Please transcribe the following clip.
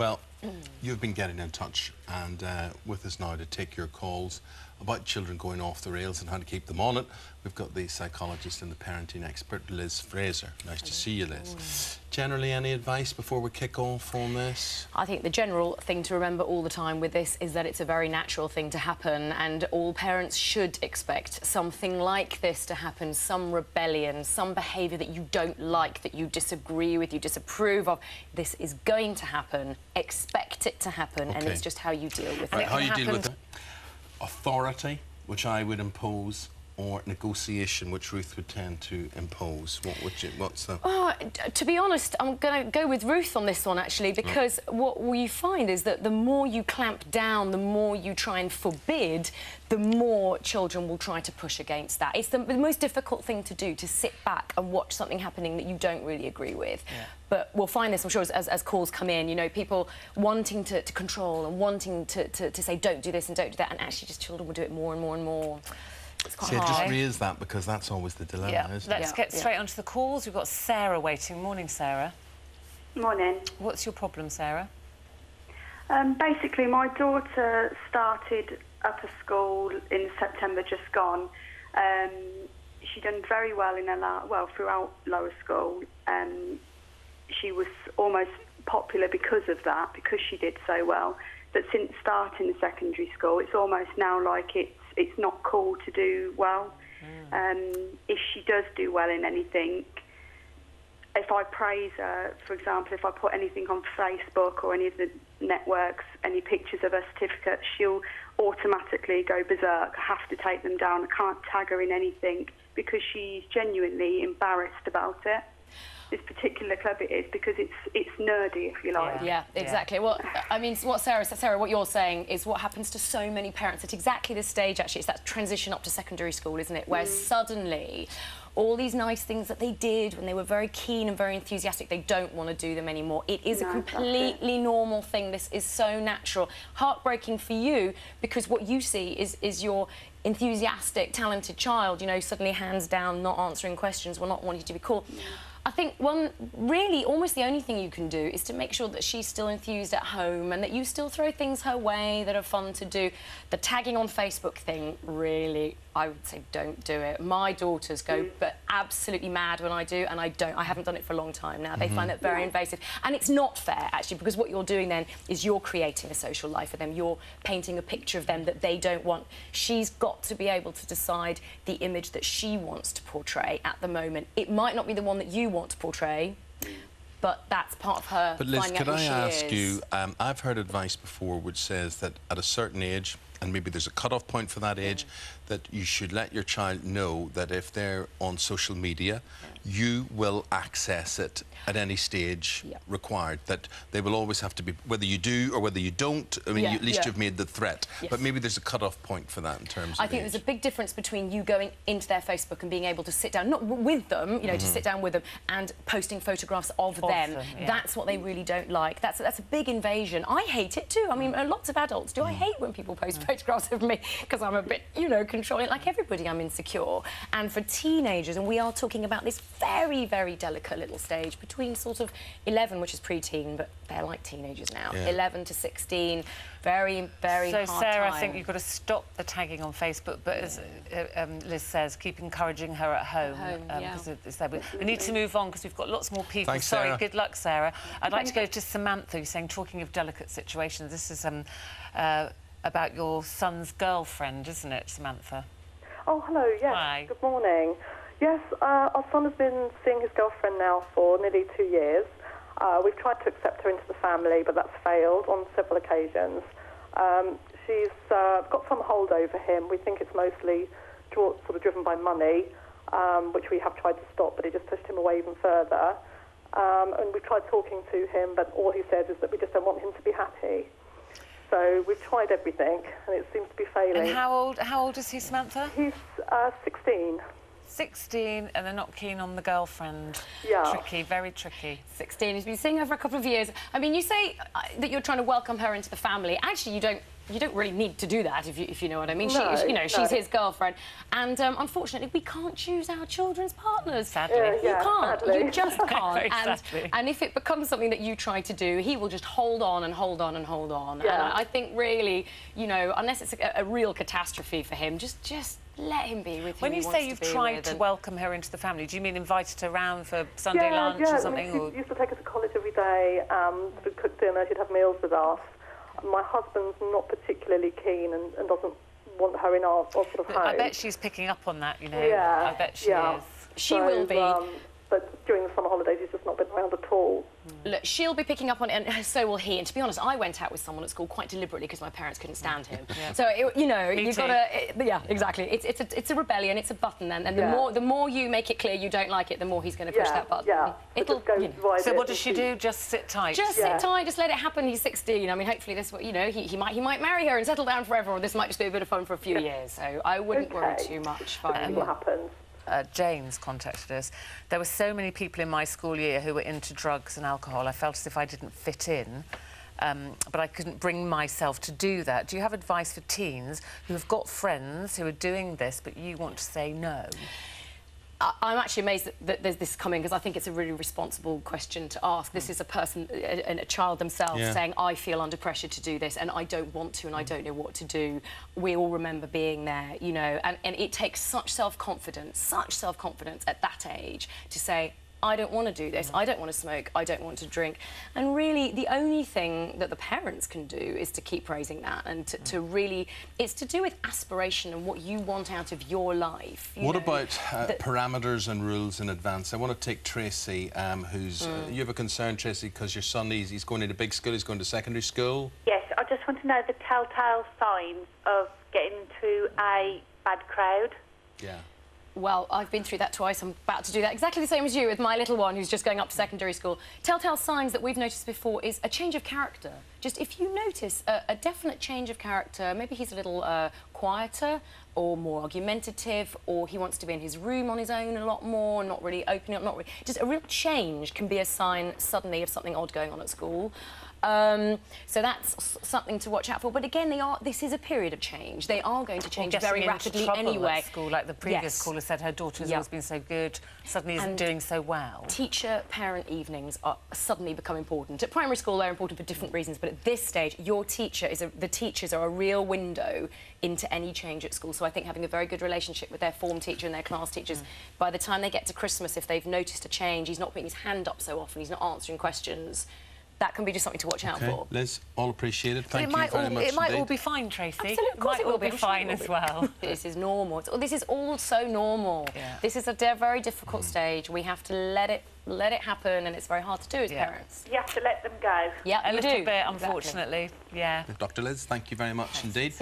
Well, you've been getting in touch and with us now to take your calls about children going off the rails and how to keep them on it. We've got the psychologist and the parenting expert, Liz Fraser. Nice to see you, Liz. Generally, any advice before we kick off on this? I think the general thing to remember all the time with this is that it's a very natural thing to happen, and all parents should expect something like this to happen, some rebellion, some behaviour that you don't like, that you disagree with, you disapprove of. This is going to happen. Expect it to happen, and it's just how you deal with it. How you deal with it? Authority, which I would impose, or negotiation, which Ruth would tend to impose? What's the... Oh, to be honest, I'm going to go with Ruth on this one, actually, because what we find is that the more you clamp down, the more you try and forbid, the more children will try to push against that. It's the most difficult thing to do, to sit back and watch something happening that you don't really agree with. Yeah. But we'll find this, I'm sure, as calls come in, you know, people wanting to control and wanting to say, don't do this and don't do that, and actually just children will do it more and more and more. It's quite hard. Just raise that, because that's always the dilemma, isn't it? Let's get straight onto the calls. We've got Sarah waiting. Morning, Sarah. Morning. What's your problem, Sarah? Basically, my daughter started upper school in September just gone. She done very well in her throughout lower school. She was almost popular because of that, because she did so well. But since starting the secondary school, it's almost now like it's not cool to do well. If she does do well in anything, if I praise her, for example, if I put anything on Facebook or any of the networks, any pictures of her certificate, she'll automatically go berserk. I have to take them down. I can't tag her in anything because she's genuinely embarrassed about it. This particular club it is, because it's nerdy, if you like. Yeah, exactly. Well, I mean, Sarah, what you're saying is what happens to so many parents at exactly this stage, actually. It's that transition up to secondary school, isn't it? Where suddenly all these nice things that they did when they were very keen and very enthusiastic, they don't want to do them anymore. It is a completely normal thing. This is so natural. Heartbreaking for you, because what you see is your enthusiastic, talented child, you know, suddenly hands down, not answering questions, or not wanting to be cool. I think really, almost the only thing you can do is to make sure that she's still enthused at home and that you still throw things her way that are fun to do. The tagging on Facebook thing, really, I would say don't do it. My daughters go but absolutely mad when I do, and I haven't done it for a long time now. They find it very invasive. And it's not fair, actually, because what you're doing then is you're creating a social life for them. You're painting a picture of them that they don't want. She's got to be able to decide the image that she wants to portray at the moment. It might not be the one that you want to portray, but that's part of her. But Liz, could I ask you, I've heard advice before which says that at a certain age, and maybe there's a cut-off point for that age, that you should let your child know that if they're on social media, you will access it at any stage required, that they will always have to be, whether you do or whether you don't, I mean, at least you've made the threat. But maybe there's a cut-off point for that in terms of I think there's a big difference between you going into their Facebook and being able to sit down, not with them, you know, to sit down with them, and posting photographs of them. That's what they really don't like. That's a big invasion. I hate it too. I mean, lots of adults do. I hate when people post photographs of me, because I'm a bit, you know, controlling. Like everybody, I'm insecure. And for teenagers, and we are talking about this very, very delicate little stage between sort of 11, which is pre-teen, but they're like teenagers now, 11 to 16, very, very hard So, Sarah, time. I think you've got to stop the tagging on Facebook, but as Liz says, keep encouraging her at home. We need to move on, because we've got lots more people. Thanks, Sorry, Sarah. good luck, Sarah. I'd like to go to Samantha, who's saying, talking of delicate situations, this is about your son's girlfriend, isn't it, Samantha? Oh, hello, yes. Hi. Good morning. Yes, our son has been seeing his girlfriend now for nearly 2 years. We've tried to accept her into the family, but that's failed on several occasions. She's got some hold over him. We think it's mostly sort of driven by money, which we have tried to stop, but it just pushed him away even further. And we've tried talking to him, but all he says is that we just don't want him to be happy. So we've tried everything, and it seems to be failing. And how old is he, Samantha? He's 16. 16, and they're not keen on the girlfriend. Yeah. Tricky, very tricky. 16. He's been seeing her for a couple of years. I mean, you say that you're trying to welcome her into the family. Actually, you don't you don't really need to do that, if you know what I mean. No, She's his girlfriend, and unfortunately, we can't choose our children's partners. Sadly. You can't. sadly. You just can't. Very sadly. And if it becomes something that you try to do, he will just hold on and hold on and hold on. Yeah. And I think really, unless it's a real catastrophe for him, just let him be with who When he you wants say you've to be tried with to and- welcome her into the family, do you mean invited her round for Sunday lunch or something? I mean, she used to take us to college every day, we'd cook dinner, she'd have meals with us. My husband's not particularly keen and doesn't want her in our sort of home. I bet she's picking up on that, Yeah, I bet she is. She will be. But during the summer holidays, he's just not been around at all. Look, she'll be picking up on it, and so will he. And to be honest, I went out with someone at school quite deliberately because my parents couldn't stand him. So you've got to. Yeah, exactly. It's a rebellion. It's a button, then, and the more you make it clear you don't like it, the more he's going to push that button. Yeah. It'll. So what does she do? Just sit tight. Just sit tight. Just let it happen. He's 16. I mean, hopefully this. He might marry her and settle down forever, or this might just be a bit of fun for a few years. So I wouldn't worry too much. What happens? James contacted us. There were so many people in my school year who were into drugs and alcohol. I felt as if I didn't fit in, but I couldn't bring myself to do that. Do you have advice for teens who have got friends who are doing this, but you want to say no? I'm actually amazed that there's this coming, because I think it's a really responsible question to ask. This is a person, a child themselves, saying, I feel under pressure to do this and I don't want to and I don't know what to do. We all remember being there, and it takes such self-confidence at that age to say, I don't want to do this, I don't want to smoke, I don't want to drink. And really, the only thing that the parents can do is to keep praising that and to really... It's to do with aspiration and what you want out of your life. What about parameters and rules in advance? I want to take Tracy, who's... you have a concern, Tracy, because your son, he's going into big school, he's going to secondary school? Yes, I just want to know the telltale signs of getting into a bad crowd. Yeah. Well, I've been through that twice. I'm about to do that exactly the same as you with my little one who's just going up to secondary school. Telltale signs that we've noticed before is a change of character. Just if you notice a definite change of character, maybe he's a little quieter or more argumentative, or he wants to be in his room on his own a lot more, not really opening up, just a real change can be a sign suddenly of something odd going on at school. So that's something to watch out for. But again, this is a period of change. They are going to change very rapidly anyway. At school, like the previous caller said, her daughter's always been so good, suddenly isn't doing so well. Teacher-parent evenings are suddenly become important. At primary school, they're important for different reasons, but at this stage, the teachers are a real window into any change at school. So I think having a very good relationship with their form teacher and their class teachers, by the time they get to Christmas, if they've noticed a change, he's not putting his hand up so often, he's not answering questions, that can be just something to watch out for. Liz, all appreciated. Thank you very much. It might all be fine, Tracy. Absolutely, of course it might all be fine as well. This is normal. This is all so normal. Yeah. This is a very difficult stage. We have to let it happen, and it's very hard to do as parents. You have to let them go. Yeah, a little do. bit, unfortunately. Exactly. Yeah. Dr. Liz, thank you very much indeed.